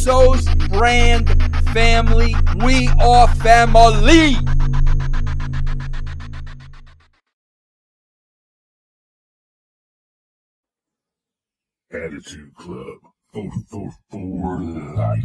Russos brand family. We are family. Attitude Club for life.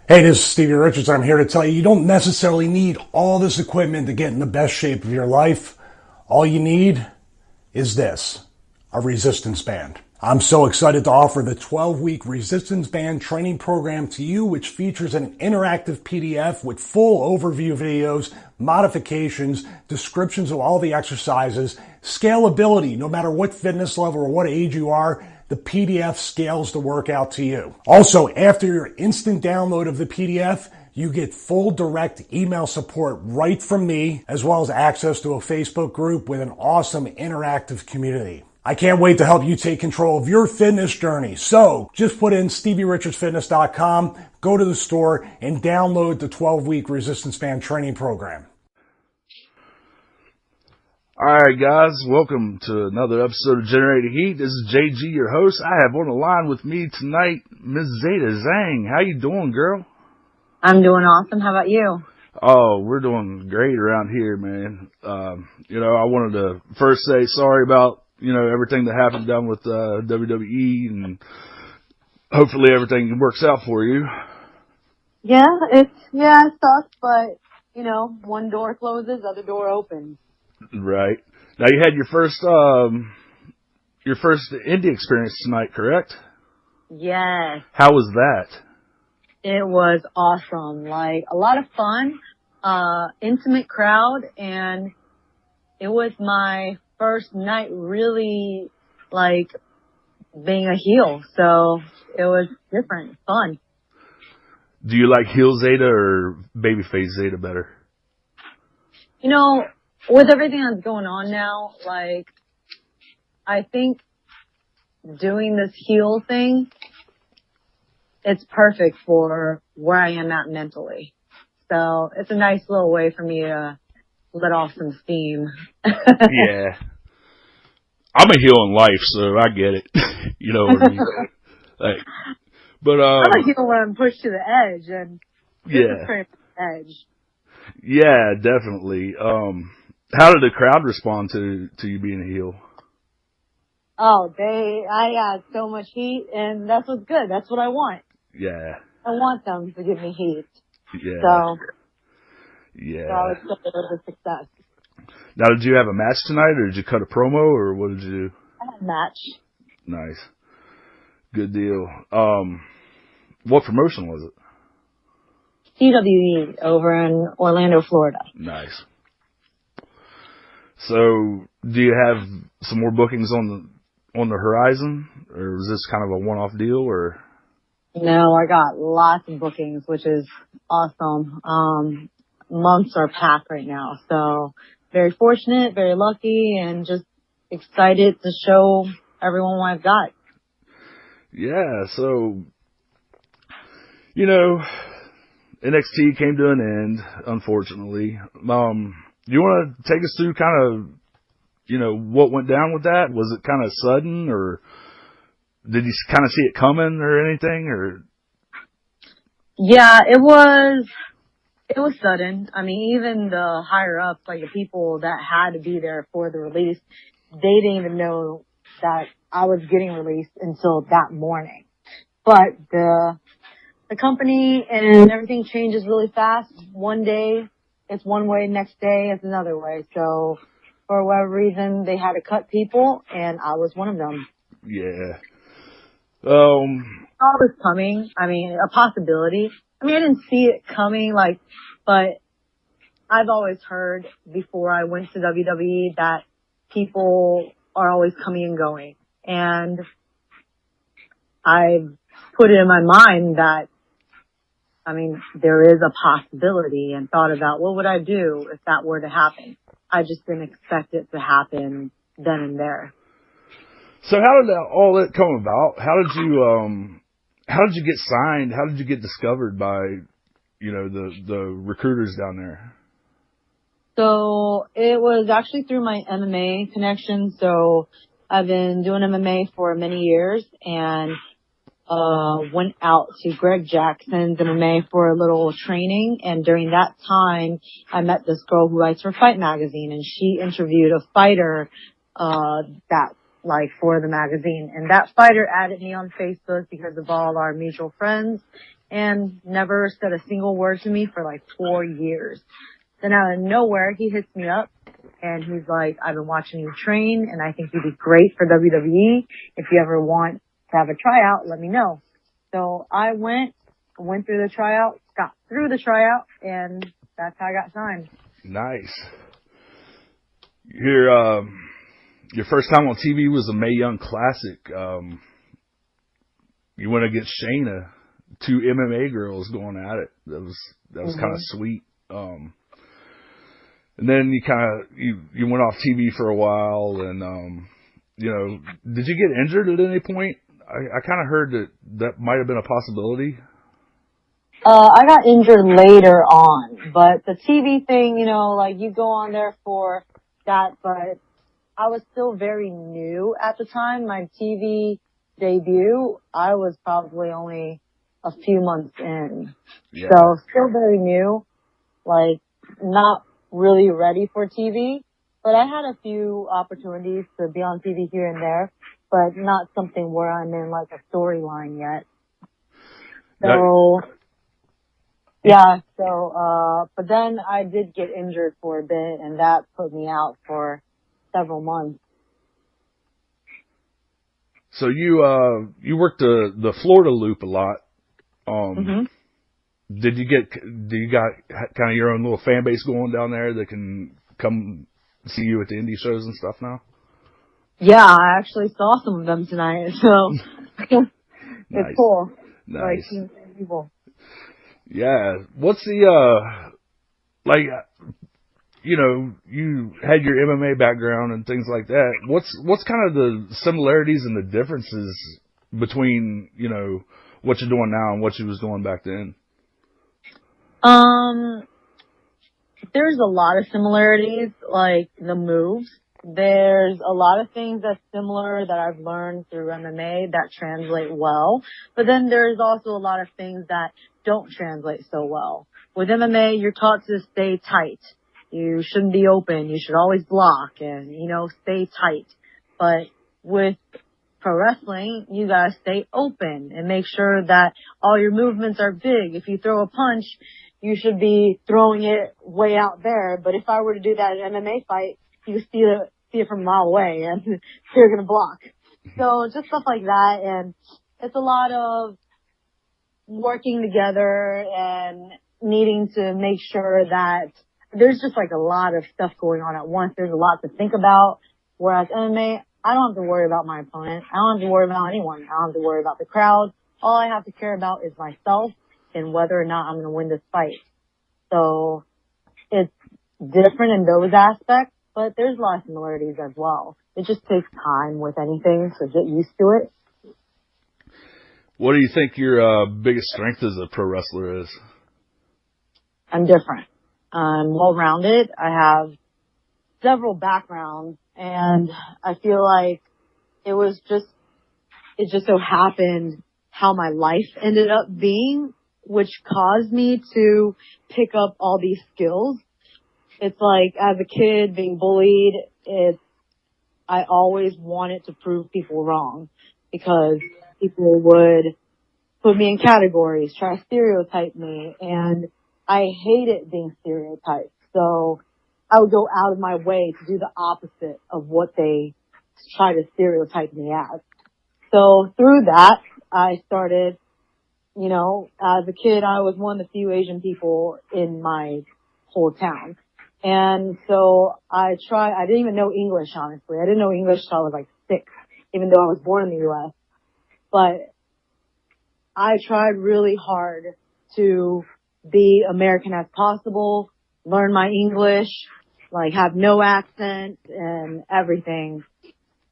Hey, this is Stevie Richards. I'm here to tell you don't necessarily need all this equipment to get in the best shape of your life. All you need is this, a resistance band. I'm so excited to offer the 12-week resistance band training program to you, which features an interactive PDF with full overview videos, modifications, descriptions of all the exercises, scalability, no matter what fitness level or what age you are. The PDF scales the workout to you. Also, after your instant download of the PDF, you get full direct email support right from me, as well as access to a Facebook group with an awesome interactive community. I can't wait to help you take control of your fitness journey. So just put in StevieRichardsFitness.com, go to the store, and download the 12-week resistance band training program. Alright guys, welcome to another episode of Generated Heat. This is JG, your host. I have on the line with me tonight, Ms. Zeta Zhang. How you doing, girl? I'm doing awesome. How about you? Oh, we're doing great around here, man. I wanted to first say sorry about, everything that happened down with WWE, and hopefully everything works out for you. Yeah, it sucks, but, one door closes, other door opens. Right. Now you had your first indie experience tonight, correct? Yes. How was that? It was awesome. Like, a lot of fun, intimate crowd, and it was my first night really, being a heel. So it was different, fun. Do you like heel Zeta or babyface Zeta better? With everything that's going on now, I think doing this heel thing, it's perfect for where I am at mentally. So it's a nice little way for me to let off some steam. Yeah. I'm a heel in life, so I get it. You know what I mean? I'm a heel when I'm pushed to the edge, and this is pretty much the edge. Yeah, definitely. How did the crowd respond to you being a heel? Oh, I got so much heat, and that's what's good. That's what I want. Yeah. I want them to give me heat. Yeah. So I was such a success. Now, did you have a match tonight, or did you cut a promo, or what did you do? I had a match. Nice. Good deal. What promotion was it? CWE over in Orlando, Florida. Nice. So, do you have some more bookings on the horizon, or was this kind of a one-off deal, or? No, I got lots of bookings, which is awesome. Months are packed right now, so very fortunate, very lucky, and just excited to show everyone what I've got. Yeah, so, NXT came to an end, unfortunately. You want to take us through kind of, what went down with that? Was it kind of sudden, or did you kind of see it coming or anything, or? Yeah, it was sudden. I mean, even the higher ups, the people that had to be there for the release, they didn't even know that I was getting released until that morning. But the company and everything changes really fast. One day it's one way, next day it's another way. So for whatever reason, they had to cut people, and I was one of them. Yeah. All was coming. I mean, a possibility. I mean, I didn't see it coming, but I've always heard before I went to WWE that people are always coming and going. And I've put it in my mind that, there is a possibility, and thought about what would I do if that were to happen. I just didn't expect it to happen then and there. So how did all that come about? How did you get signed? How did you get discovered by, the recruiters down there? So it was actually through my MMA connection. So I've been doing MMA for many years and went out to Greg Jackson's MMA for a little training. And during that time, I met this girl who writes for Fight Magazine, and she interviewed a fighter for the magazine. And that fighter added me on Facebook because of all our mutual friends and never said a single word to me for 4 years. Then out of nowhere, he hits me up and he's like, I've been watching you train and I think you'd be great for WWE. If you ever want to have a tryout, let me know. So I went through the tryout, got through the tryout, and that's how I got signed. Nice. Your first time on TV was the Mae Young Classic. You went against Shayna, 2 MMA girls going at it. That was kind of sweet. And then you went off TV for a while, and did you get injured at any point? I kind of heard that might have been a possibility. I got injured later on, but the TV thing, you go on there for that, but I was still very new at the time. My TV debut, I was probably only a few months in. Yeah. So still very new, not really ready for TV, but I had a few opportunities to be on TV here and there, but not something where I'm in a storyline yet. So, but then I did get injured for a bit and that put me out for several months. So you worked the Florida loop a lot. Did you got kind of your own little fan base going down there that can come see you at the indie shows and stuff now? Yeah, I actually saw some of them tonight, so it's cool. Nice. People. Yeah. What's the you had your MMA background and things like that. What's kind of the similarities and the differences between, what you're doing now and what you was doing back then? There's a lot of similarities, the moves. There's a lot of things that's similar that I've learned through MMA that translate well. But then there's also a lot of things that don't translate so well. With MMA, you're taught to stay tight. You shouldn't be open. You should always block and, stay tight. But with pro wrestling, you gotta stay open and make sure that all your movements are big. If you throw a punch, you should be throwing it way out there. But if I were to do that in an MMA fight, you see it from a mile away and you're going to block. So just stuff like that. And it's a lot of working together and needing to make sure that there's just a lot of stuff going on at once. There's a lot to think about. Whereas MMA, I don't have to worry about my opponent. I don't have to worry about anyone. I don't have to worry about the crowd. All I have to care about is myself and whether or not I'm going to win this fight. So it's different in those aspects, but there's a lot of similarities as well. It just takes time with anything to get used to it. What do you think your biggest strength as a pro wrestler is? I'm different. I'm well-rounded. I have several backgrounds, and I feel like it just so happened how my life ended up being, which caused me to pick up all these skills. It's as a kid being bullied, I always wanted to prove people wrong because people would put me in categories, try to stereotype me, and I hated being stereotyped. So I would go out of my way to do the opposite of what they try to stereotype me as. So through that, I started, as a kid, I was one of the few Asian people in my whole town. And so I didn't even know English, honestly. I didn't know English till I was 6, even though I was born in the U.S. But I tried really hard to be American as possible, learn my English, have no accent and everything.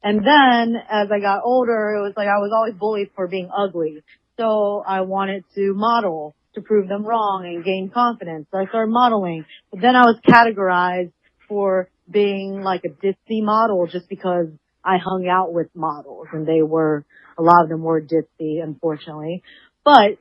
And then as I got older, it was I was always bullied for being ugly. So I wanted to model to prove them wrong and gain confidence. So I started modeling. But then I was categorized for being like a ditzy model just because I hung out with models, and a lot of them were ditzy, unfortunately. But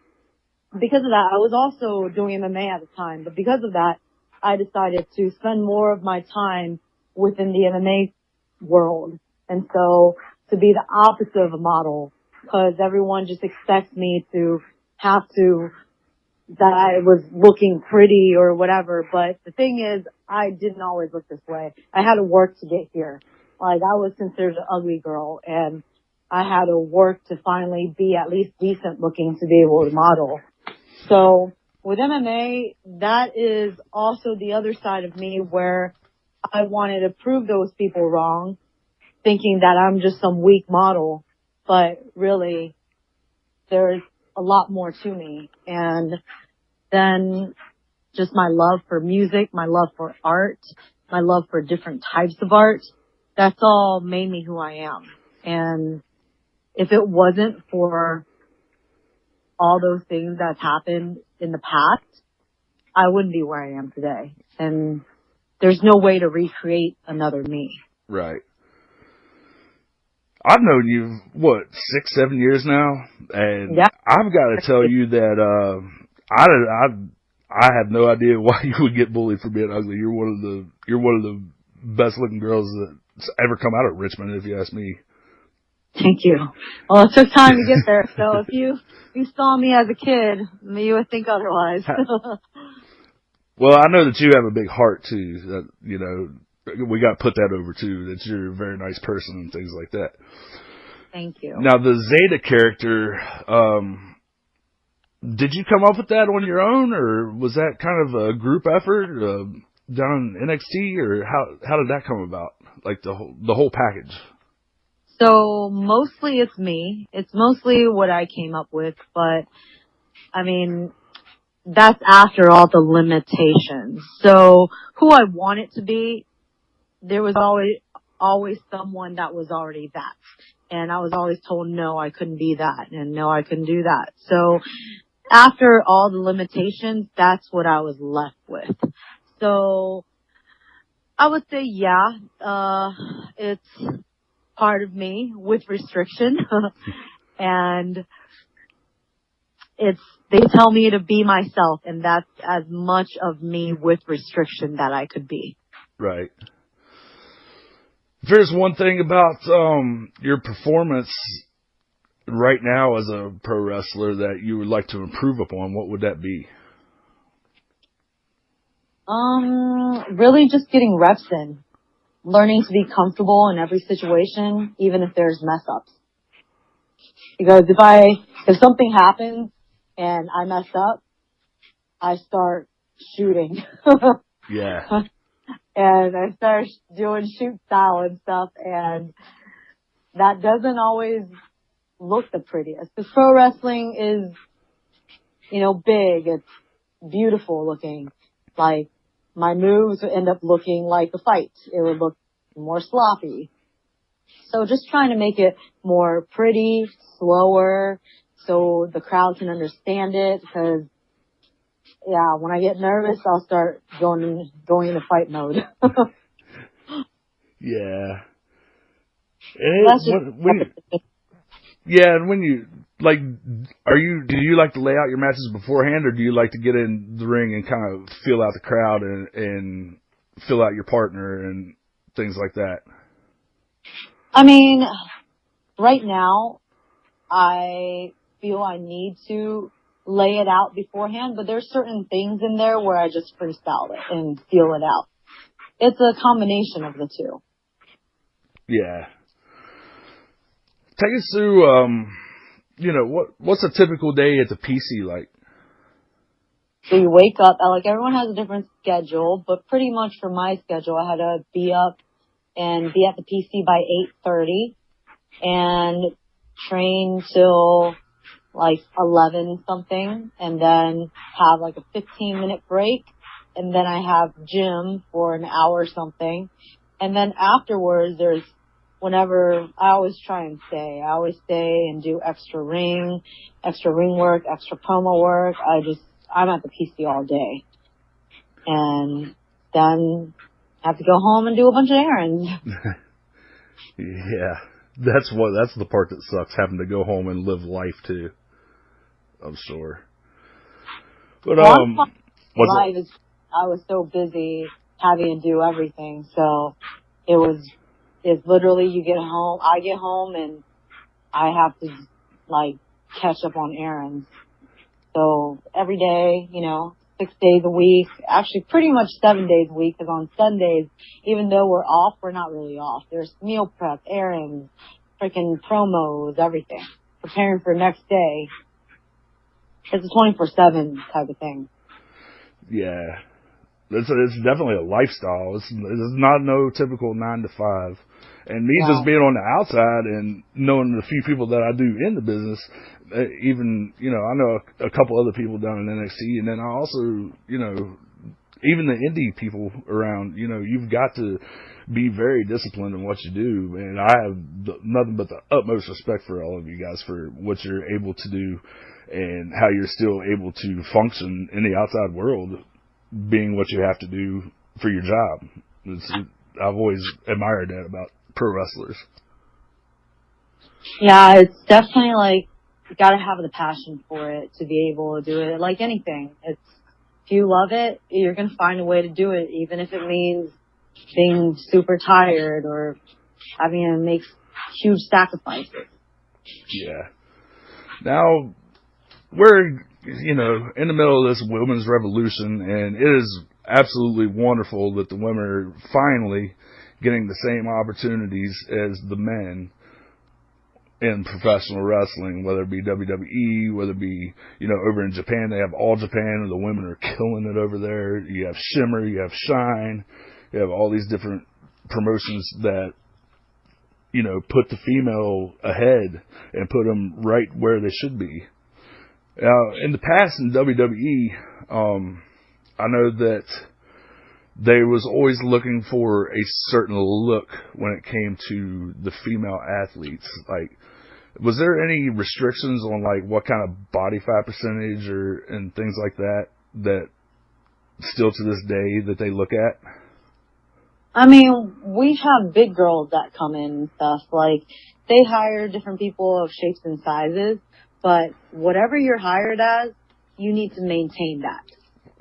because of that, I was also doing MMA at the time. But because of that, I decided to spend more of my time within the MMA world. And so to be the opposite of a model, because everyone just expects me to that I was looking pretty or whatever. But the thing is, I didn't always look this way. I had to work to get here. Like, I was considered an ugly girl, and I had to work to finally be at least decent looking to be able to model. So with MMA, that is also the other side of me where I wanted to prove those people wrong, thinking that I'm just some weak model. But really, there's a lot more to me. And then just my love for music, my love for art, my love for different types of art, that's all made me who I am. And if it wasn't for all those things that's happened in the past, I wouldn't be where I am today. And there's no way to recreate another me. Right. I've known you, 6, 7 years now, and yeah. I've got to tell you that I have no idea why you would get bullied for being ugly. You're one of the best looking girls that's ever come out of Richmond, if you ask me. Thank you. Well, it took time to get there, so if you saw me as a kid, you would think otherwise. Well, I know that you have a big heart too. That, you know, we got to put that over too. That you're a very nice person and things like that. Thank you. Now, the Zeta character, did you come up with that on your own, or was that kind of a group effort down in NXT, or how did that come about? Like the whole package. So mostly it's me. It's mostly what I came up with, but I mean, that's after all the limitations. So who I want it to be, there was always someone that was already that. And I was always told, no, I couldn't be that, and no, I couldn't do that. So after all the limitations, that's what I was left with. So I would say, yeah, it's part of me with restriction. And they tell me to be myself, and that's as much of me with restriction that I could be. Right. If there's one thing about your performance right now as a pro wrestler that you would like to improve upon, what would that be? Really just getting reps in. Learning to be comfortable in every situation, even if there's mess ups. Because if something happens and I mess up, I start shooting. Yeah. And I start doing shoot style and stuff, and that doesn't always look the prettiest. Because pro wrestling is, big. It's beautiful looking. Like, my moves would end up looking like a fight. It would look more sloppy. So just trying to make it more pretty, slower, so the crowd can understand it. Because, yeah, when I get nervous, I'll start going into fight mode. Yeah. And when you, like, do you like to lay out your matches beforehand, or do you like to get in the ring and kind of feel out the crowd and feel out your partner and things like that? I mean, right now, I feel I need to lay it out beforehand, but there's certain things in there where I just freestyle it and feel it out. It's a combination of the two. Yeah. Take us through, what's a typical day at the PC like? So you wake up, like everyone has a different schedule, but pretty much for my schedule, I had to be up and be at the PC by 8:30 and train till like 11 something, and then have like a 15-minute break, and then I have gym for an hour or something, and then afterwards there's whenever I always try and stay. I always stay and do extra ring work, extra promo work. I'm at the PC all day. And then have to go home and do a bunch of errands. Yeah. That's the part that sucks, having to go home and live life too. I'm sure. But, I was so busy having to do everything. So it's literally I get home and I have to like catch up on errands. So every day, 6 days a week, actually pretty much 7 days a week, because on Sundays, even though we're off, we're not really off. There's meal prep, errands, freaking promos, everything. Preparing for next day. It's a 24/7 type of thing. Yeah. It's definitely a lifestyle. It's not no typical 9 to 5. And me just being on the outside and knowing the few people that I do in the business, even, I know a couple other people down in NXT, and then I also, even the indie people around, you've got to be very disciplined in what you do. And I have nothing but the utmost respect for all of you guys for what you're able to do and how you're still able to function in the outside world, being what you have to do for your job. I've always admired that about pro wrestlers. Yeah, it's definitely like, you gotta have the passion for it to be able to do it. Like anything. If you love it, you're gonna find a way to do it, even if it means being super tired or having to make huge sacrifices. Yeah. Now, we're, in the middle of this women's revolution, and it is absolutely wonderful that the women are finally getting the same opportunities as the men in professional wrestling, whether it be WWE, whether it be, over in Japan, they have All Japan, and the women are killing it over there. You have Shimmer, you have Shine, you have all these different promotions that, put the female ahead and put them right where they should be. Now, in the past in WWE, I know that they was always looking for a certain look when it came to the female athletes. Like, was there any restrictions on like what kind of body fat percentage and things like that still to this day that they look at? I mean, we have big girls that come in and stuff. Like, they hire different people of shapes and sizes, but whatever you're hired as, you need to maintain that.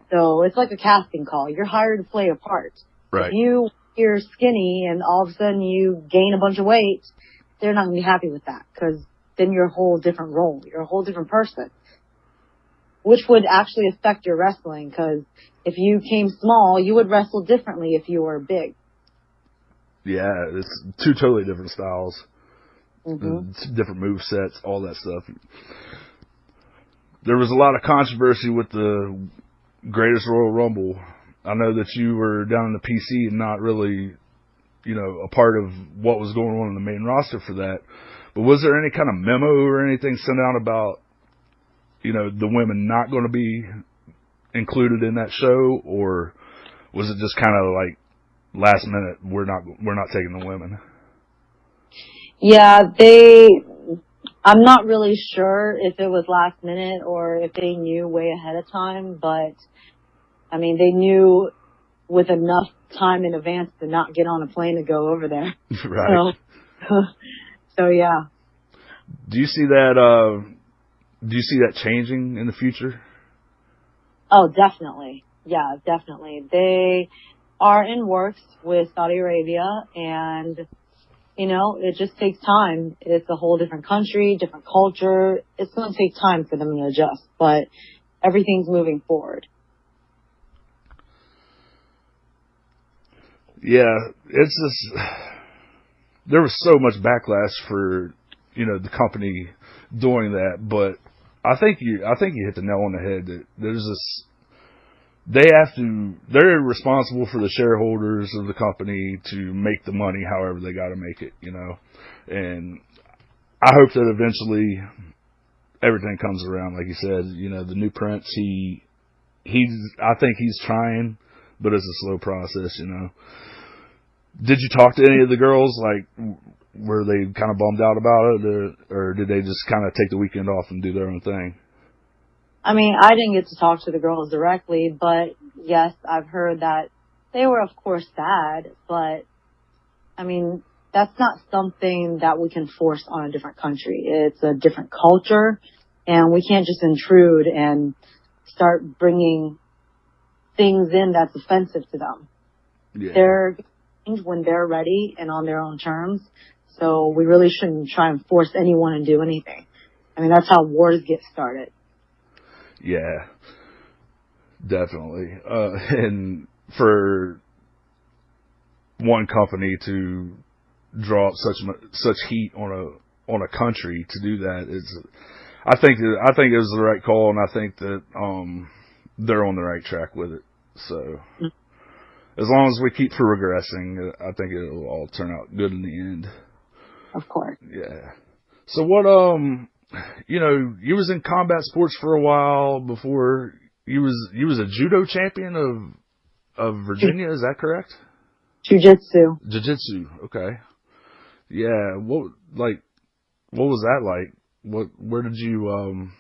So it's like a casting call. You're hired to play a part. Right. If you're skinny and all of a sudden you gain a bunch of weight, they're not going to be happy with that, because then you're a whole different role. You're a whole different person, which would actually affect your wrestling, because if you came small, you would wrestle differently if you were big. Yeah, it's two totally different styles. Mm-hmm. Different move sets, all that stuff. There was a lot of controversy with the Greatest Royal Rumble. I know that you were down in the PC and not really, a part of what was going on in the main roster for that. But was there any kind of memo or anything sent out about, the women not going to be included in that show, or was it just kind of like last minute, we're not taking the women? Yeah, I'm not really sure if it was last minute or if they knew way ahead of time, but I mean, they knew with enough time in advance to not get on a plane to go over there. Right. So yeah. Do you see that changing in the future? Oh, definitely. Yeah, definitely. They are in works with Saudi Arabia, and it just takes time. It's a whole different country, different culture. It's going to take time for them to adjust, but everything's moving forward. Yeah, it's just, there was so much backlash for, the company doing that, but I think you hit the nail on the head that there's this, they're responsible for the shareholders of the company to make the money however they got to make it, and I hope that eventually everything comes around. Like you said, the new Prince, I think he's trying, but it's a slow process, Did you talk to any of the girls? Like, were they kind of bummed out about it, or did they just kind of take the weekend off and do their own thing? I mean, I didn't get to talk to the girls directly, but yes, I've heard that they were, of course, sad, but I mean, that's not something that we can force on a different country. It's a different culture, and we can't just intrude and start bringing things in that's offensive to them. Yeah. They're change when they're ready and on their own terms. So we really shouldn't try and force anyone to do anything. I mean, that's how wars get started. Yeah, definitely. And for one company to draw up such heat on a country to do that is, I think it was the right call, and I think that they're on the right track with it. So as long as we keep progressing, I think it'll all turn out good in the end. Of course. Yeah. So what, you was in combat sports for a while before you was a judo champion of Virginia, is that correct? Jiu-jitsu. Jiu-jitsu, okay. Yeah, what was that like? Where did you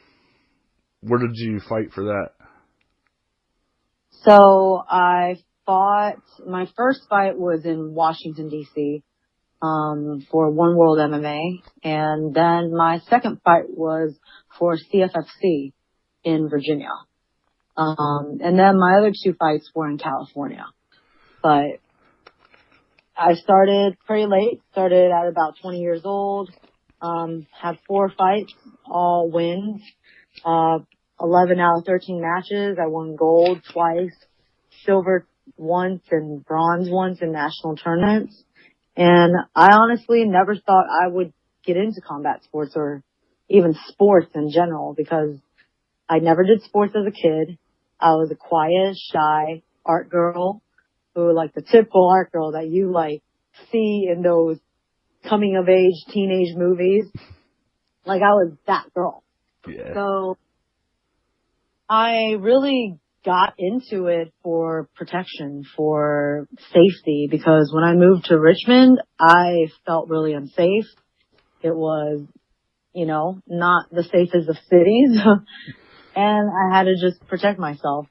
fight for that? So my first fight was in Washington, D.C., for One World MMA. And then my second fight was for CFFC in Virginia. And then my other two fights were in California. But I started pretty late, started at about 20 years old, had 4 fights, all wins, 11 out of 13 matches. I won gold twice, silver once, and bronze once in national tournaments. And I honestly never thought I would get into combat sports or even sports in general, because I never did sports as a kid. I was a quiet, shy art girl who, like the typical art girl that you like see in those coming of age teenage movies. Like, I was that girl. Yeah. So I really got into it for protection, for safety, because when I moved to Richmond, I felt really unsafe. It was, not the safest of cities. And I had to just protect myself.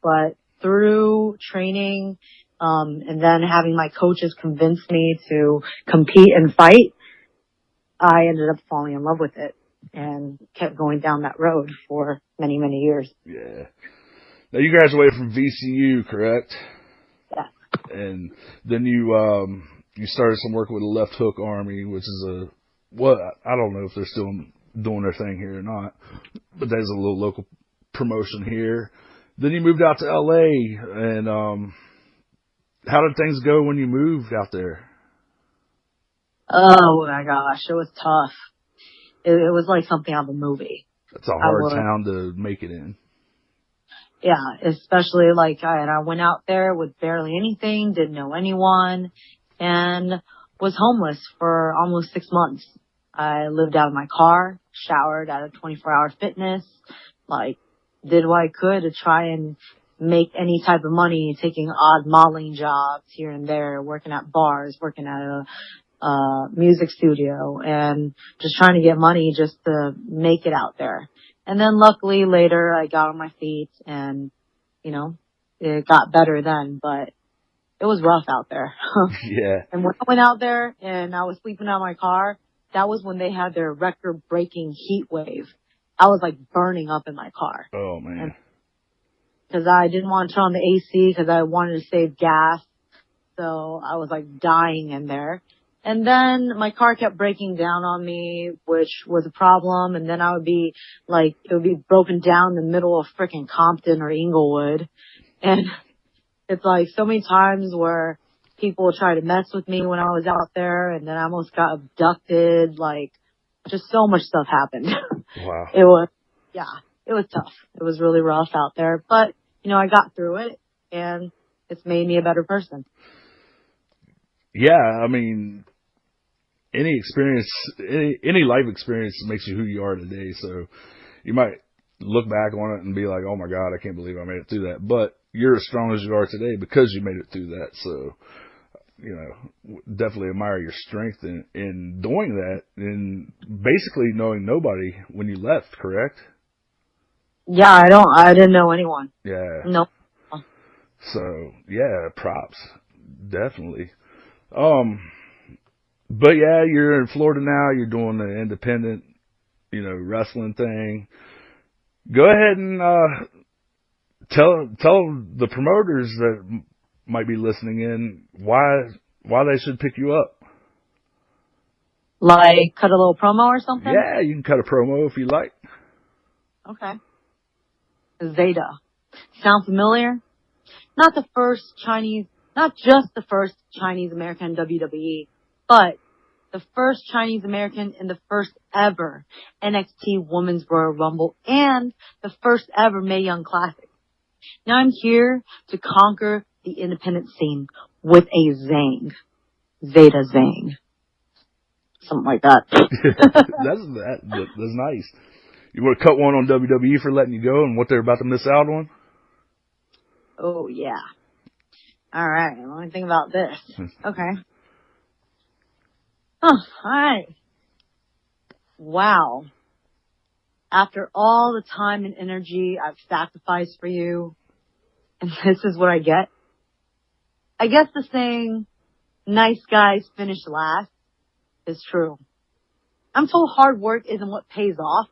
But through training, and then having my coaches convince me to compete and fight, I ended up falling in love with it and kept going down that road for many, many years. Yeah. Now you graduated from VCU, correct? Yeah. And then you started some work with the Left Hook Army, which is I don't know if they're still doing their thing here or not, but there's a little local promotion here. Then you moved out to LA, and how did things go when you moved out there? Oh my gosh, it was tough. It was like something out of a movie. It's a hard town to make it in. Yeah, especially I went out there with barely anything, didn't know anyone, and was homeless for almost 6 months. I lived out of my car, showered at a 24-hour fitness, did what I could to try and make any type of money, taking odd modeling jobs here and there, working at bars, working at a music studio, and just trying to get money just to make it out there. And then luckily later I got on my feet and, it got better then, but it was rough out there. Yeah. And when I went out there and I was sleeping out of my car, that was when they had their record-breaking heat wave. I was burning up in my car. Oh man. Because I didn't want to turn on the AC because I wanted to save gas. So I was dying in there. And then my car kept breaking down on me, which was a problem. And then I would be it would be broken down in the middle of frickin' Compton or Inglewood. And it's so many times where people would try to mess with me when I was out there. And then I almost got abducted. Just so much stuff happened. Wow. It was tough. It was really rough out there. But, I got through it and it's made me a better person. Yeah. I mean, any experience, any life experience makes you who you are today. So you might look back on it and be like, oh my God, I can't believe I made it through that. But you're as strong as you are today because you made it through that. So, definitely admire your strength in doing that and basically knowing nobody when you left, correct? Yeah, I didn't know anyone. Yeah. No. So, yeah, props. Definitely. But yeah, you're in Florida now, you're doing the independent, wrestling thing. Go ahead and, tell the promoters that might be listening in why they should pick you up. Like, cut a little promo or something? Yeah, you can cut a promo if you like. Okay. Zeta. Sound familiar? Not just the first Chinese American WWE, but the first Chinese American in the first ever NXT Women's Royal Rumble and the first ever Mae Young Classic. Now I'm here to conquer the independent scene with a Zhang. Zeta Zhang. Something like that. That's nice. You want to cut one on WWE for letting you go and what they're about to miss out on? Oh, yeah. All right. Let me think about this. Okay. Oh, all right. Wow. After all the time and energy I've sacrificed for you, and this is what I get? I guess the saying, nice guys finish last, is true. I'm told hard work isn't what pays off.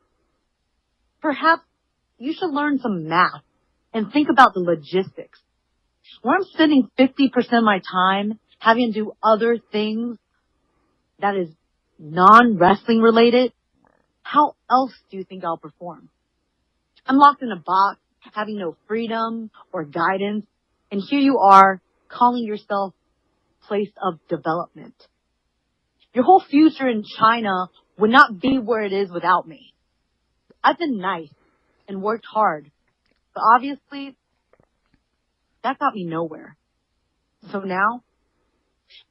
Perhaps you should learn some math and think about the logistics. When I'm spending 50% of my time having to do other things that is non-wrestling related, how else do you think I'll perform? I'm locked in a box, having no freedom or guidance, and here you are calling yourself place of development. Your whole future in China would not be where it is without me. I've been nice and worked hard, but obviously that got me nowhere. So now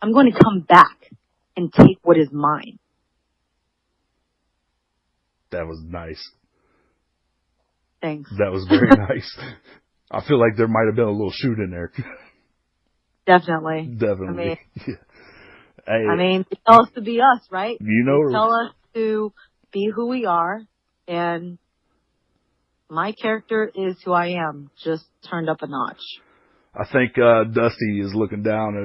I'm going to come back and take what is mine. That was nice. Thanks. That was very nice. I feel like there might have been a little shoot in there. Definitely. Definitely. I mean, they tell us to be us, right? They tell us to be who we are, and my character is who I am, just turned up a notch. I think Dusty is looking down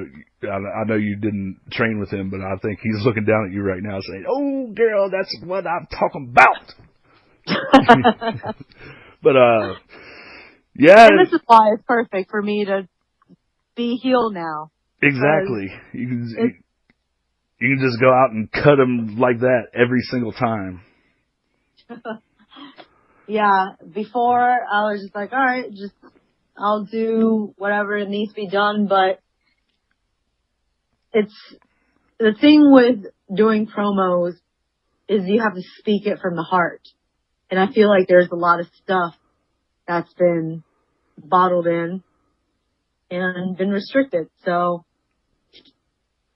at, I know you didn't train with him, but I think he's looking down at you right now saying, oh, girl, that's what I'm talking about. But, yeah. And this is why it's perfect for me to be heel now. Exactly. You can just go out and cut him like that every single time. Yeah. Before, I was just like, all right, I'll do whatever needs to be done, but it's the thing with doing promos is you have to speak it from the heart. And I feel like there's a lot of stuff that's been bottled in and been restricted. So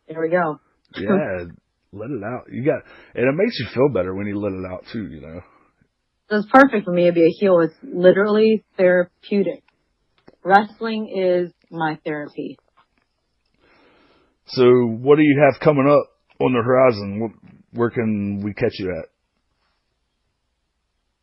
there we go. Yeah, let it out. And it makes you feel better when you let it out too, you know. It's perfect for me to be a heel. It's literally therapeutic. Wrestling is my therapy. So what do you have coming up on the horizon? Where can we catch you at?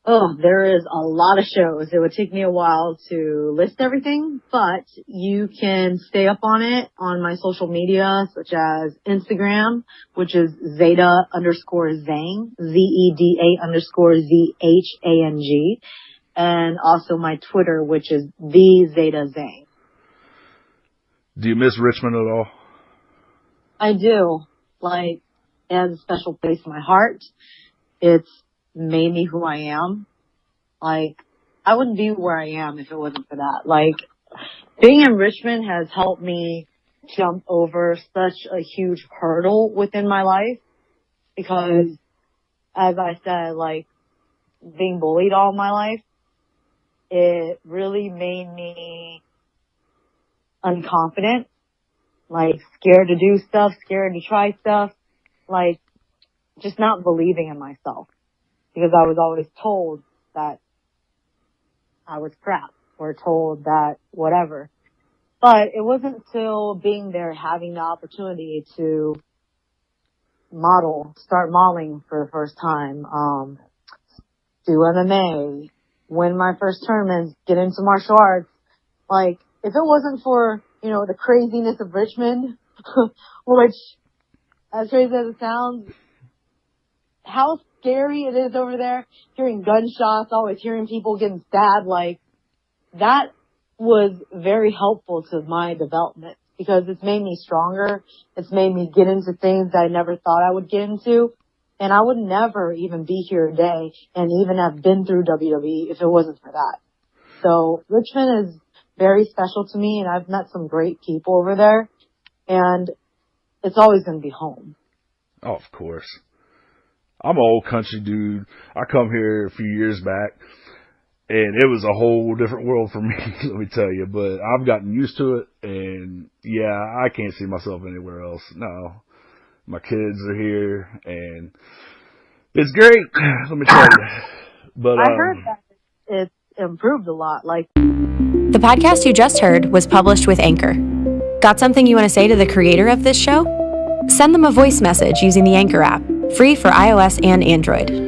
Oh, there is a lot of shows. It would take me a while to list everything, but you can stay up on it on my social media, such as Instagram, which is Zeta_Zhang, ZEDA_ZHANG, and also my Twitter, which is the Zeta Zhang. Do you miss Richmond at all? I do. Like, it has a special place in my heart. It's made me who I am. Like, I wouldn't be where I am if it wasn't for that. Like, being in Richmond has helped me jump over such a huge hurdle within my life because, as I said, like, being bullied all my life, it really made me unconfident, like, scared to do stuff, scared to try stuff, like, just not believing in myself. Because I was always told that I was crap or told that whatever. But it wasn't until being there, having the opportunity to start modeling for the first time, do MMA, win my first tournaments, get into martial arts. Like, if it wasn't for, you know, the craziness of Richmond, which, as crazy as it sounds, how scary it is over there, hearing gunshots, always hearing people getting stabbed, like, that was very helpful to my development because it's made me stronger. It's made me get into things that I never thought I would get into. And I would never even be here today and even have been through WWE if it wasn't for that. So Richmond is very special to me, and I've met some great people over there, and it's always going to be home. Oh, of course. I'm an old country dude. I come here a few years back, and it was a whole different world for me, let me tell you. But I've gotten used to it, and yeah, I can't see myself anywhere else. No. My kids are here, and it's great, let me tell you. But I heard that it's improved a lot. Like, the podcast you just heard was published with Anchor. Got something you want to say to the creator of this show? Send them a voice message using the Anchor app, free for iOS and Android.